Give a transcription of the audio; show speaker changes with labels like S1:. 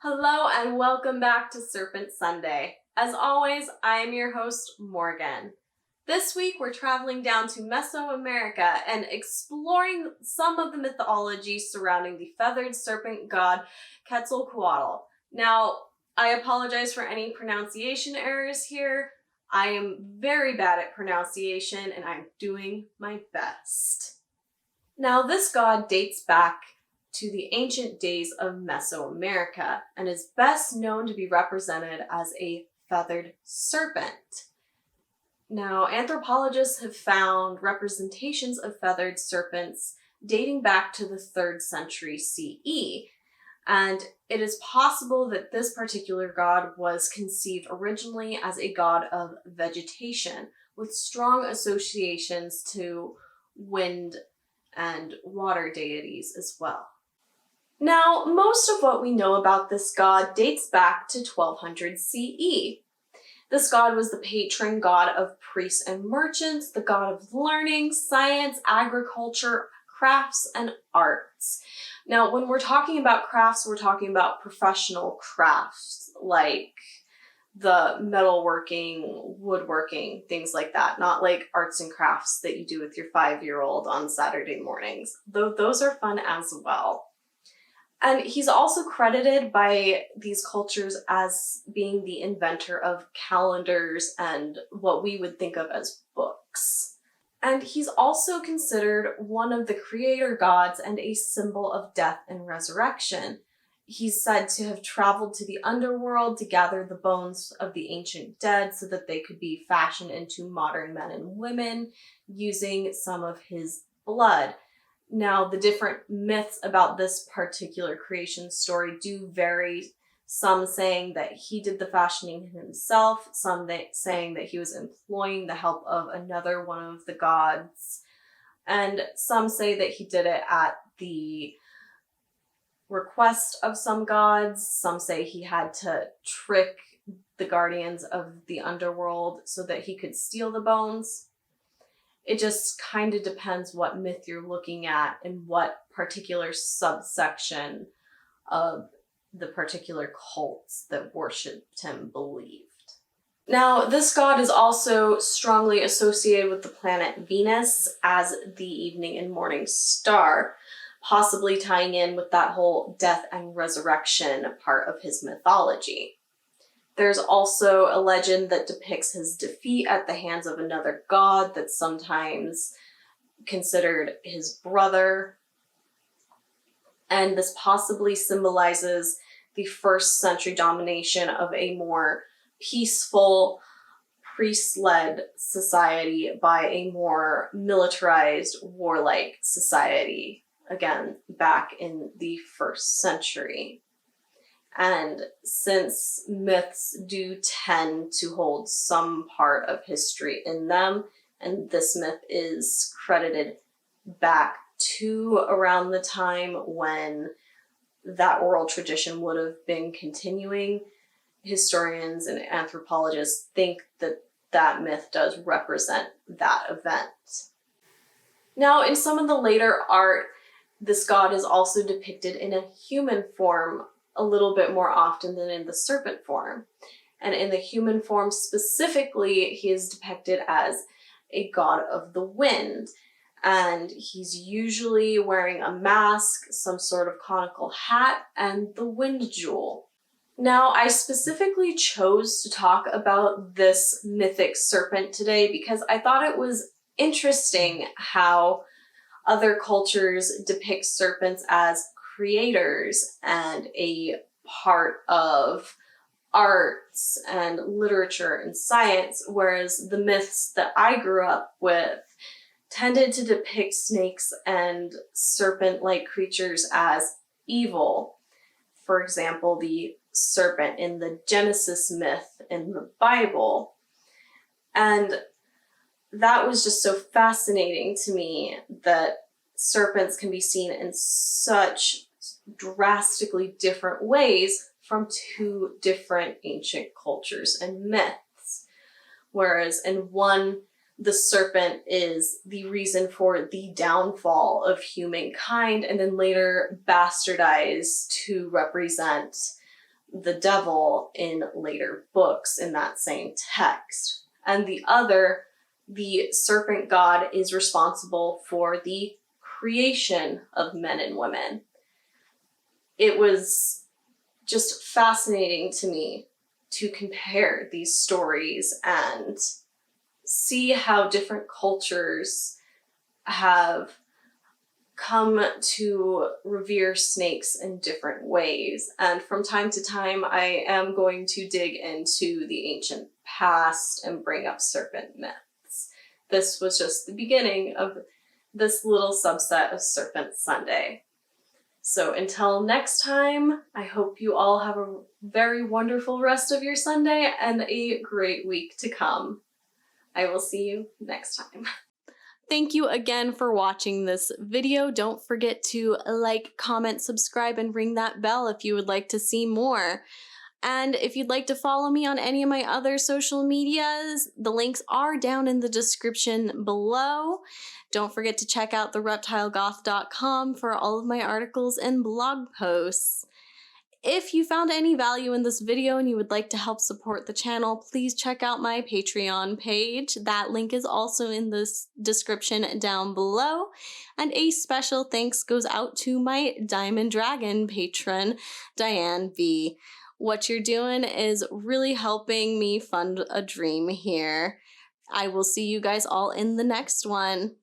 S1: Hello and welcome back to Serpent Sunday. As always, I am your host, Morgan. This week we're traveling down to Mesoamerica and exploring some of the mythology surrounding the feathered serpent god Quetzalcoatl. Now, I apologize for any pronunciation errors here. I am very bad at pronunciation and I'm doing my best. Now, this god dates back to the ancient days of Mesoamerica and is best known to be represented as a feathered serpent. Now, anthropologists have found representations of feathered serpents dating back to the 3rd century CE, and it is possible that this particular god was conceived originally as a god of vegetation, with strong associations to wind and water deities as well. Now, most of what we know about this god dates back to 1200 CE. This god was the patron god of priests and merchants, the god of learning, science, agriculture, crafts, and arts. Now, when we're talking about crafts, we're talking about professional crafts like the metalworking, woodworking, things like that, not like arts and crafts that you do with your 5-year-old on Saturday mornings, though those are fun as well. And he's also credited by these cultures as being the inventor of calendars and what we would think of as books. And he's also considered one of the creator gods and a symbol of death and resurrection. He's said to have traveled to the underworld to gather the bones of the ancient dead so that they could be fashioned into modern men and women using some of his blood. Now, the different myths about this particular creation story do vary, some saying that he did the fashioning himself, some saying that he was employing the help of another one of the gods, and some say that he did it at the request of some gods. Some say he had to trick the guardians of the underworld so that he could steal the bones. It just kind of depends what myth you're looking at and what particular subsection of the particular cults that worshipped him believed. Now, this god is also strongly associated with the planet Venus as the evening and morning star, possibly tying in with that whole death and resurrection part of his mythology. There's also a legend that depicts his defeat at the hands of another god that's sometimes considered his brother. And this possibly symbolizes the 1st century domination of a more peaceful, priest-led society by a more militarized, warlike society, again, back in the 1st century. And since myths do tend to hold some part of history in them, and this myth is credited back to around the time when that oral tradition would have been continuing, historians and anthropologists think that that myth does represent that event. Now, in some of the later art, this god is also depicted in a human form a little bit more often than in the serpent form. And in the human form specifically, he is depicted as a god of the wind. And he's usually wearing a mask, some sort of conical hat, and the wind jewel. Now, I specifically chose to talk about this mythic serpent today because I thought it was interesting how other cultures depict serpents as creators and a part of arts and literature and science, whereas the myths that I grew up with tended to depict snakes and serpent-like creatures as evil. For example, the serpent in the Genesis myth in the Bible. And that was just so fascinating to me that serpents can be seen in such drastically different ways from 2 different ancient cultures and myths. Whereas in one, the serpent is the reason for the downfall of humankind, and then later bastardized to represent the devil in later books in that same text. And the other, the serpent god, is responsible for the creation of men and women. It was just fascinating to me to compare these stories and see how different cultures have come to revere snakes in different ways. And from time to time, I am going to dig into the ancient past and bring up serpent myths. This was just the beginning of this little subset of Serpent Sunday. So until next time, I hope you all have a very wonderful rest of your Sunday and a great week to come. I will see you next time. Thank you again for watching this video. Don't forget to like, comment, subscribe, and ring that bell if you would like to see more. And if you'd like to follow me on any of my other social medias, the links are down in the description below. Don't forget to check out thereptilegoth.com for all of my articles and blog posts. If you found any value in this video and you would like to help support the channel, please check out my Patreon page. That link is also in the description down below. And a special thanks goes out to my Diamond Dragon patron, Diane B. What you're doing is really helping me fund a dream here. I will see you guys all in the next one.